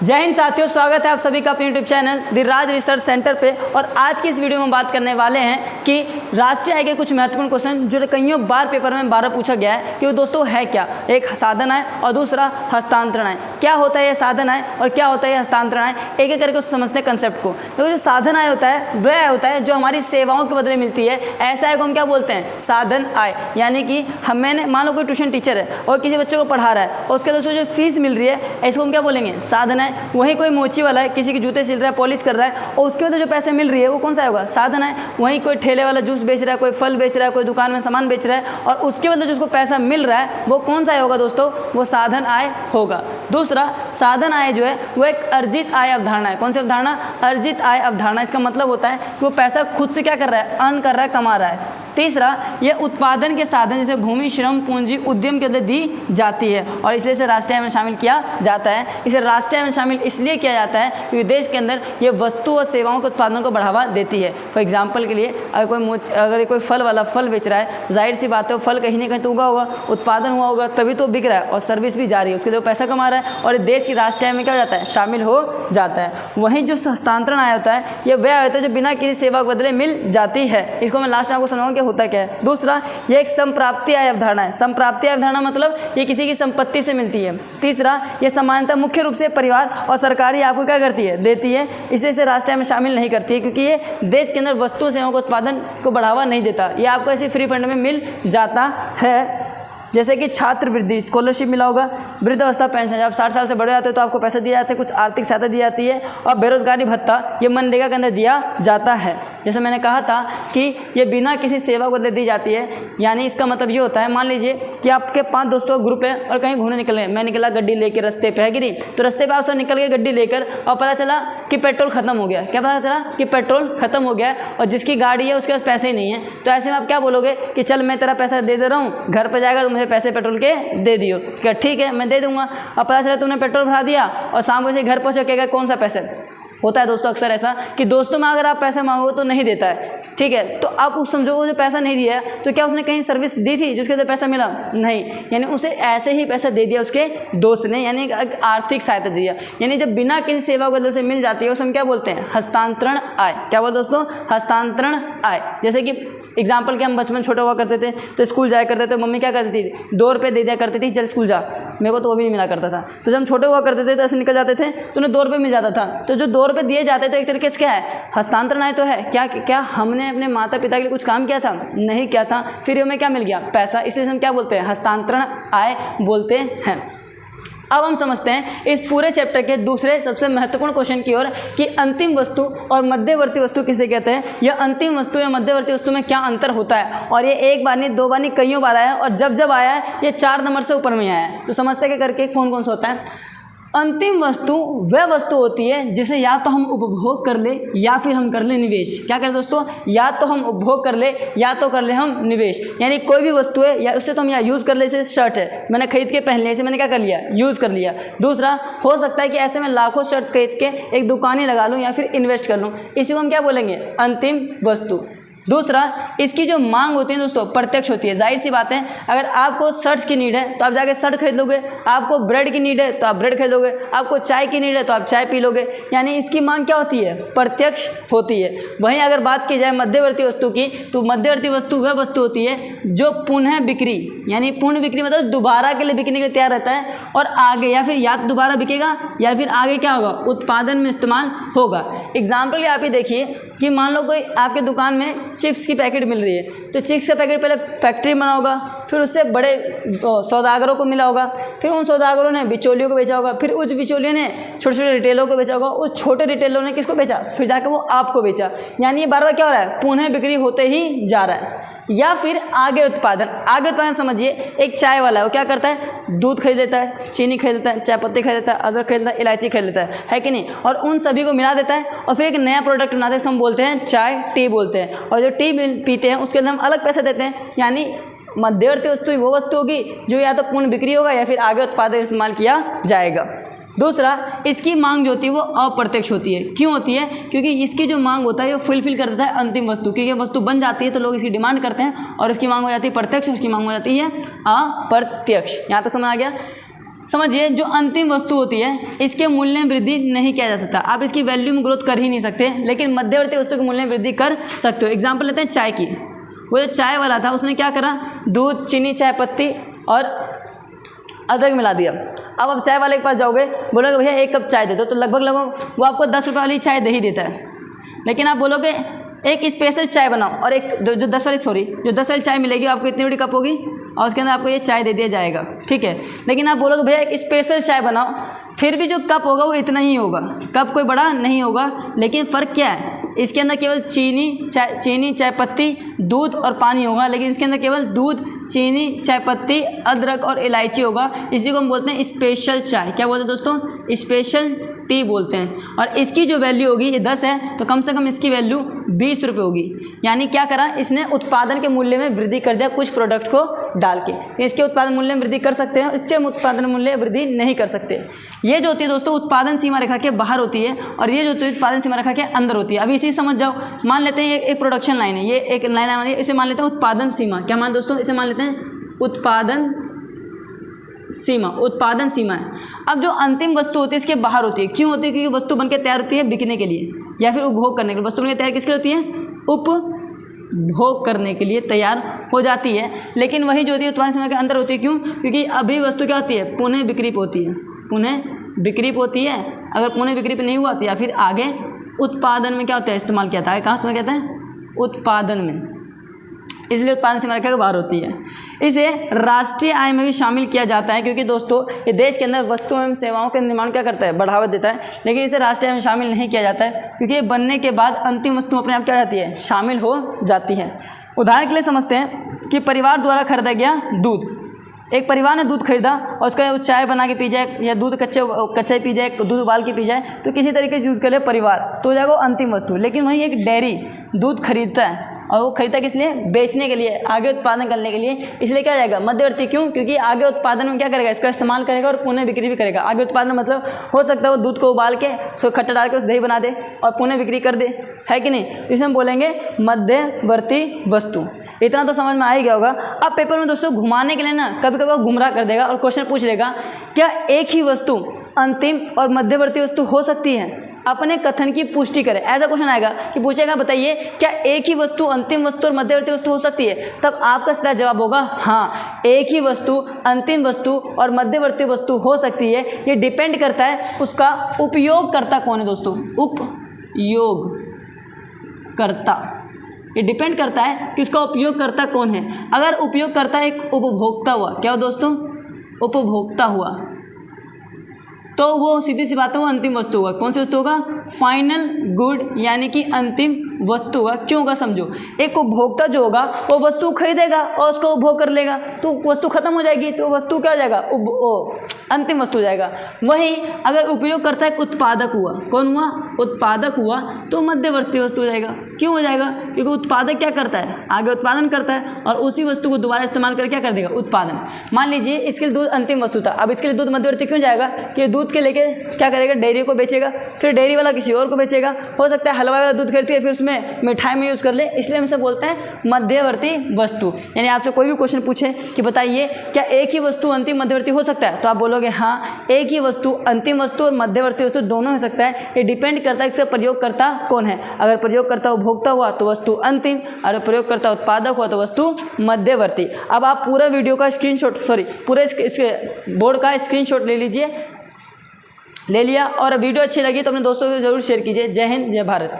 जय हिंद साथियों, स्वागत है आप सभी का अपने YouTube channel the Raj research centre पे। और आज की इस वीडियो में बात करने वाले हैं कि राष्ट्रीय आय के कुछ महत्वपूर्ण क्वेश्चन जो कईयों बार पेपर में 12 पूछा गया है कि वो दोस्तों है क्या। एक साधन आय और दूसरा हस्तांतरण आय। क्या होता है ये साधन आय और क्या होता है ये हस्तांतरण आय, एक एक करके समझते हैं कंसेप्ट को। तो जो साधन आय होता है वह होता है जो हमारी सेवाओं के बदले मिलती है। ऐसा आय को हम क्या बोलते हैं, साधन आय। यानी कि मैंने मान लो कोई ट्यूशन टीचर है और किसी बच्चे को पढ़ा रहा है और उसके दोस्तों जो फीस मिल रही है इसको हम क्या बोलेंगे, साधन आय। वहीं कोई मोची वाला है, किसी के जूते सिल रहा है, पॉलिश कर रहा है और उसके बाद जो पैसे मिल रही है वो कौन सा होगा, साधन आय। वहीं कोई ठेले वाला जूस बेच रहा है, कोई फल बेच रहा है, कोई दुकान में सामान बेच रहा है और उसके बदले जो उसको पैसा मिल रहा है वो कौन सा होगा दोस्तों, वो साधन आय होगा। दूसरा, साधन आय जो है वो एक अर्जित आय अवधारणा है। कौन सी अवधारणा, अर्जित आय अवधारणा। इसका मतलब होता है कि वो पैसा खुद से क्या कर रहा है, अर्न कर रहा है, कमा रहा है। तीसरा, यह उत्पादन के साधन जैसे भूमि, श्रम, पूंजी, उद्यम के अंदर दी जाती है और इसे राष्ट्रीय आय में शामिल किया जाता है। इसे राष्ट्रीय आय में शामिल इसलिए किया जाता है क्योंकि देश के अंदर ये वस्तु और सेवाओं के उत्पादन को बढ़ावा देती है। फॉर एग्जाम्पल के लिए अगर कोई फल वाला फल बेच रहा है, जाहिर सी बात है वो फल कहीं ना कहीं तो उगा होगा, उत्पादन हुआ होगा, तभी तो बिक रहा है और सर्विस भी जारी है, उसके लिए वो पैसा कमा रहा है और देश की राष्ट्रीय आय में क्या हो जाता है, शामिल हो जाता है। वहीं जो हस्तांतरण आय होता है यह वह होता है जो बिना किसी सेवा के बदले मिल जाती है। इसको मैं लास्ट में आपको समझाऊंगा होता क्या है। दूसरा, यह एक संप्राप्ति आय अवधारणा है। संप्राप्ति आय अवधारणा मतलब ये किसी की संपत्ति से मिलती है। तीसरा, यह सामान्यतः मुख्य रूप से परिवार और सरकारी आपको क्या करती है, देती है। इसे राष्ट्रीय आय में शामिल नहीं करती है क्योंकि ये देश के अंदर वस्तु सेवाओं के उत्पादन को बढ़ावा नहीं देता। ये आपको ऐसे फ्री फंड में मिल जाता है। जैसे कि छात्रवृत्ति, स्कॉलरशिप मिला होगा, वृद्धावस्था पेंशन, जब 60 साल से बड़े जाते हैं तो आपको पैसा दिया जाता है, कुछ आर्थिक सहायता दी जाती है। और बेरोजगारी भत्ता ये मनरेगा के अंदर दिया जाता है। जैसे मैंने कहा था कि ये बिना किसी सेवा को बदले दी जाती है। यानी इसका मतलब ये होता है, मान लीजिए कि आपके 5 दोस्तों का ग्रुप है और कहीं घूमने निकल गए। मैं निकला गड्डी लेकर, रास्ते पे है गिरी, तो रास्ते पे आप सब निकल गए गड्डी लेकर और पता चला कि पेट्रोल खत्म हो गया। क्या पता चला कि पेट्रोल खत्म हो गया और जिसकी गाड़ी है उसके पास पैसे ही नहीं है। तो ऐसे में आप क्या बोलोगे कि चल मैं तेरा पैसा दे रहा हूँ, घर पर जाएगा तो मुझे पैसे पेट्रोल के दे दियो। क्या ठीक है, मैं दे दूंगा। अब पता चला तुमने पेट्रोल भरा दिया और शाम को से घर पहुँचे, कहेगा कौन सा पैसा। होता है दोस्तों अक्सर ऐसा कि दोस्तों में अगर आप पैसा मांगो तो नहीं देता है, ठीक है। तो आप उस समझो वो जो पैसा नहीं दिया तो क्या उसने कहीं सर्विस दी थी जिसके अंदर पैसा मिला, नहीं। यानी उसे ऐसे ही पैसा दे दिया उसके दोस्त ने, यानी आर्थिक सहायता दिया। यानी जब बिना किसी सेवा के बदले से मिल जाती है उसे हम क्या बोलते हैं, हस्तांतरण आय। क्या बोलते दोस्तों, हस्तांतरण आय। जैसे कि एग्जाम्पल के हम बचपन छोटे हुआ करते थे तो स्कूल जाया करते थे, मम्मी क्या करती थी, 2 रुपये दे दिया करती थी, चल स्कूल जा। मेरे को तो वो भी नहीं मिला करता था। तो जब हम छोटे हुआ करते थे तो ऐसे निकल जाते थे तो उन्हें 2 रुपये मिल जाता था। तो जो 2 रुपये दिए जाते थे एक तरीके से क्या है, हस्तांतरण आय तो है। क्या हमने अपने माता पिता के लिए कुछ काम किया था, नहीं किया था, फिर हमें क्या मिल गया, पैसा। इसलिए हम क्या बोलते हैं, हस्तांतरण आय बोलते हैं। अब हम समझते हैं इस पूरे चैप्टर के दूसरे सबसे महत्वपूर्ण क्वेश्चन की ओर कि अंतिम वस्तु और मध्यवर्ती वस्तु किसे कहते हैं। यह अंतिम वस्तु या मध्यवर्ती वस्तु में क्या अंतर होता है। और ये एक बार नहीं, 2 बार नहीं, कईयों बार आया है और जब आया है ये 4 नंबर से ऊपर में आया है। तो समझते हैं कि करके कौन कौन सा होता है। अंतिम वस्तु वह वस्तु होती है जिसे या तो हम उपभोग कर ले या फिर हम कर ले निवेश। क्या करें दोस्तों, या तो हम उपभोग कर ले या तो कर ले हम निवेश। यानी कोई भी वस्तु है या उससे तो हम या यूज़ कर ले, जैसे शर्ट है मैंने खरीद के पहन लिया, इसे मैंने क्या कर लिया, यूज़ कर लिया। दूसरा, हो सकता है कि ऐसे में लाखों शर्ट्स खरीद के एक दुकान ही लगा लूँ या फिर इन्वेस्ट कर लूँ, इसी को हम क्या बोलेंगे, अंतिम वस्तु। दूसरा, इसकी जो मांग होती है दोस्तों प्रत्यक्ष होती है। जाहिर सी बात है, अगर आपको शर्ट्स की नीड है तो आप जाके शर्ट खरीद लोगे, आपको ब्रेड की नीड है तो आप ब्रेड खरीदोगे, आपको चाय की नीड है तो आप चाय पी लोगे। यानी इसकी मांग क्या होती है, प्रत्यक्ष होती है। वहीं अगर बात की जाए मध्यवर्ती वस्तु की, तो मध्यवर्ती वस्तु वह वस्तु होती है जो पुनः बिक्री, यानी पुनः बिक्री मतलब दोबारा के लिए बिकने के लिए तैयार रहता है और आगे या फिर या तो दोबारा बिकेगा या फिर आगे क्या होगा, उत्पादन में इस्तेमाल होगा। एग्जाम्पल आप ही देखिए कि मान लो कोई आपके दुकान में चिप्स की पैकेट मिल रही है, तो चिप्स का पैकेट पहले फैक्ट्री में बना होगा, फिर उससे बड़े सौदागरों को मिला होगा, फिर उन सौदागरों ने बिचौलियों को बेचा होगा, फिर उस बिचौलियों ने छोटे छोटे रिटेलरों को बेचा होगा, उस छोटे रिटेलरों ने किसको बेचा, फिर जाकर वो आपको बेचा। यानी ये बार बार क्या हो रहा है, पुनः बिक्री होते ही जा रहा है। या फिर आगे उत्पादन समझिए, एक चाय वाला है, वो क्या करता है, दूध खरीद लेता है, चीनी खरीद लेता है, चाय पत्ती खरीद लेता है, अदरक खरीद लेता है, इलायची खरीद लेता है कि नहीं, और उन सभी को मिला देता है और फिर एक नया प्रोडक्ट बनाते हैं, इसको हम बोलते हैं चाय, टी बोलते हैं। और जो टी पीते हैं उसके अंदर हम अलग पैसे देते हैं। यानी मध्यवर्ती वस्तु वो वस्तु होगी जो या तो पूर्ण बिक्री होगा या फिर आगे उत्पादन इस्तेमाल किया जाएगा। दूसरा, इसकी मांग जो होती है वो अप्रत्यक्ष होती है। क्यों होती है, क्योंकि इसकी जो मांग होता है वो फुलफिल कर देता है अंतिम वस्तु, क्योंकि वस्तु बन जाती है तो लोग इसकी डिमांड करते हैं और इसकी मांग हो जाती है प्रत्यक्ष, उसकी मांग हो जाती है अप्रत्यक्ष। यहाँ तक समझ आ गया। समझिए, जो अंतिम वस्तु होती है इसके मूल्य में वृद्धि नहीं किया जा सकता। आप इसकी वैल्यू में ग्रोथ कर ही नहीं सकते, लेकिन मध्यवर्ती वस्तु के मूल्य में वृद्धि कर सकते हो। एग्जाम्पल लेते हैं चाय की। वो जो चाय वाला था उसने क्या करा, दूध, चीनी, चाय पत्ती और अदरक मिला दिया। अब आप चाय वाले के पास जाओगे, बोलोगे भैया 1 कप चाय दे दो, तो लगभग वो आपको 10 रुपये वाली चाय दे ही देता है। लेकिन आप बोलोगे एक स्पेशल चाय बनाओ, और एक जो 10 वाली चाय मिलेगी आपको इतनी बड़ी कप होगी और उसके अंदर आपको ये चाय दे दिया जाएगा, ठीक है। लेकिन आप बोलोगे भैया एक स्पेशल चाय बनाओ, फिर भी जो कप होगा वो इतना ही होगा, कप कोई बड़ा नहीं होगा। लेकिन फ़र्क क्या है, इसके अंदर केवल चीनी, चाय पत्ती, दूध और पानी होगा, लेकिन इसके अंदर केवल दूध, चीनी, चाय पत्ती, अदरक और इलायची होगा। इसी को हम बोलते हैं स्पेशल चाय। क्या बोलते हैं दोस्तों, स्पेशल टी बोलते हैं। और इसकी जो वैल्यू होगी, ये 10 है तो कम से कम इसकी वैल्यू 20 रुपये होगी। यानी क्या करा, इसने उत्पादन के मूल्य में वृद्धि कर दिया कुछ प्रोडक्ट को डाल के। तो इसके उत्पादन मूल्य में वृद्धि कर सकते हैं, इसके उत्पादन मूल्य में वृद्धि नहीं कर सकते। ये जो होती है दोस्तों उत्पादन सीमा रेखा के बाहर होती है, और ये जो होती है उत्पादन सीमा रेखा के अंदर होती है। अभी इसी समझ जाओ, मान लेते हैं ये एक प्रोडक्शन लाइन है, ये एक लाइन है, इसे मान लेते हैं उत्पादन सीमा। क्या मान दोस्तों, इसे मान लेते हैं उत्पादन सीमा है। अब जो अंतिम वस्तु होती है इसके बाहर होती है। क्यों होती है, क्योंकि वस्तु बनकर तैयार होती है बिकने के लिए या फिर उपभोग करने के लिए। वस्तु बनकर तैयार किसके लिए होती है, उपभोग करने के लिए तैयार हो जाती है। लेकिन वही जो होती है उत्पादन सीमा के अंदर होती है। क्यों, क्योंकि अभी वस्तु क्या होती है, पुनः बिक्री पे होती है, पुनः बिक्री पे होती है। अगर पुनः बिक्री पे नहीं हुआ तो या फिर आगे उत्पादन में क्या होता है, इस्तेमाल किया था। कहाँ इस्तेमाल किया था, उत्पादन में, इसलिए उत्पादन सीमा रेखा के बाहर होती है। इसे राष्ट्रीय आय में भी शामिल किया जाता है, क्योंकि दोस्तों ये देश के अंदर वस्तुओं एवं सेवाओं के निर्माण क्या करता है, बढ़ावा देता है। लेकिन इसे राष्ट्रीय आय में शामिल नहीं किया जाता है, क्योंकि ये बनने के बाद अंतिम वस्तु अपने आप क्या जाती है, शामिल हो जाती है। उदाहरण के लिए समझते हैं कि परिवार द्वारा खरीदा गया दूध। एक परिवार ने दूध खरीदा और उसका चाय बना के पी जाए, या दूध कच्चा पी जाए, दूध उबाल के पी जाए, तो किसी तरीके से यूज़ कर ले परिवार, तो हो जाएगा वो अंतिम वस्तु। लेकिन वहीं एक डेयरी दूध खरीदता है, और वो खरीदता किस लिए, बेचने के लिए, आगे उत्पादन करने के लिए। इसलिए क्या जाएगा, मध्यवर्ती। क्यों, क्योंकि आगे उत्पादन में क्या करेगा, इसका इस्तेमाल करेगा और पुनः बिक्री भी करेगा। आगे उत्पादन मतलब हो सकता है वो दूध को उबाल के उसको खट्टा डाल के उस दही बना दे और पुनः बिक्री कर दे, है कि नहीं। इसे हम बोलेंगे मध्यवर्ती वस्तु। इतना तो समझ में आ ही गया होगा। अब पेपर में दोस्तों घुमाने के लिए ना कभी कभी गुमराह कर देगा और क्वेश्चन पूछ लेगा, क्या एक ही वस्तु अंतिम और मध्यवर्ती वस्तु हो सकती है, अपने कथन की पुष्टि करें। ऐसा क्वेश्चन आएगा कि पूछेगा बताइए क्या एक ही वस्तु अंतिम वस्तु और मध्यवर्ती वस्तु हो सकती है, तब आपका सीधा जवाब होगा हाँ, एक ही वस्तु अंतिम वस्तु और मध्यवर्ती वस्तु हो सकती है। ये डिपेंड करता है उसका उपयोगकर्ता कौन है दोस्तों, उपयोगकर्ता। ये डिपेंड करता है कि उसका उपयोगकर्ता कौन है। अगर उपयोगकर्ता एक उपभोक्ता हुआ, क्या हो दोस्तों, उपभोक्ता हुआ, तो वो सीधी सी बात है वो अंतिम वस्तु होगा। कौन सी वस्तु होगा, फाइनल गुड, यानी कि अंतिम वस्तु होगा। क्यों होगा समझो, एक उपभोक्ता जो होगा वो वस्तु खरीदेगा और उसको उपभोग कर लेगा, तो वस्तु खत्म हो जाएगी, तो वस्तु क्या हो जाएगा, अंतिम वस्तु हो जाएगा। वहीं अगर उपयोग करता है एक उत्पादक हुआ, कौन हुआ, उत्पादक हुआ, तो मध्यवर्ती वस्तु हो जाएगा। क्यों हो जाएगा, क्योंकि उत्पादक क्या करता है, आगे उत्पादन करता है और उसी वस्तु को दोबारा इस्तेमाल करके क्या कर देगा, उत्पादन। मान लीजिए इसके लिए दूध अंतिम वस्तु था, अब इसके लिए दूध मध्यवर्ती क्यों जाएगा, कि दूध के लेके क्या करेगा, डेयरी को बेचेगा, फिर डेयरी वाला किसी और को बेचेगा। हो सकता है हलवा वाला दूध खरीदते फिर उसमें मिठाई में यूज़ कर ले, इसलिए हम इसे बोलते हैं मध्यवर्ती वस्तु। यानी आपसे कोई भी क्वेश्चन पूछे कि बताइए क्या एक ही वस्तु अंतिम मध्यवर्ती हो सकता है, तो आप बोलोगे हाँ, एक ही वस्तु अंतिम वस्तु और मध्यवर्ती वस्तु दोनों हो सकता है। ये डिपेंड करता है कि प्रयोगकर्ता कौन है। अगर प्रयोगकर्ता उपभोक्ता हुआ तो वस्तु अंतिम, अगर प्रयोगकर्ता उत्पादक हुआ तो वस्तु मध्यवर्ती। अब आप पूरा वीडियो का पूरे इसके बोर्ड का स्क्रीनशॉट ले लीजिए, ले लिया, और वीडियो अच्छी लगी तो अपने दोस्तों से ज़रूर शेयर कीजिए। जय हिंद, जय भारत।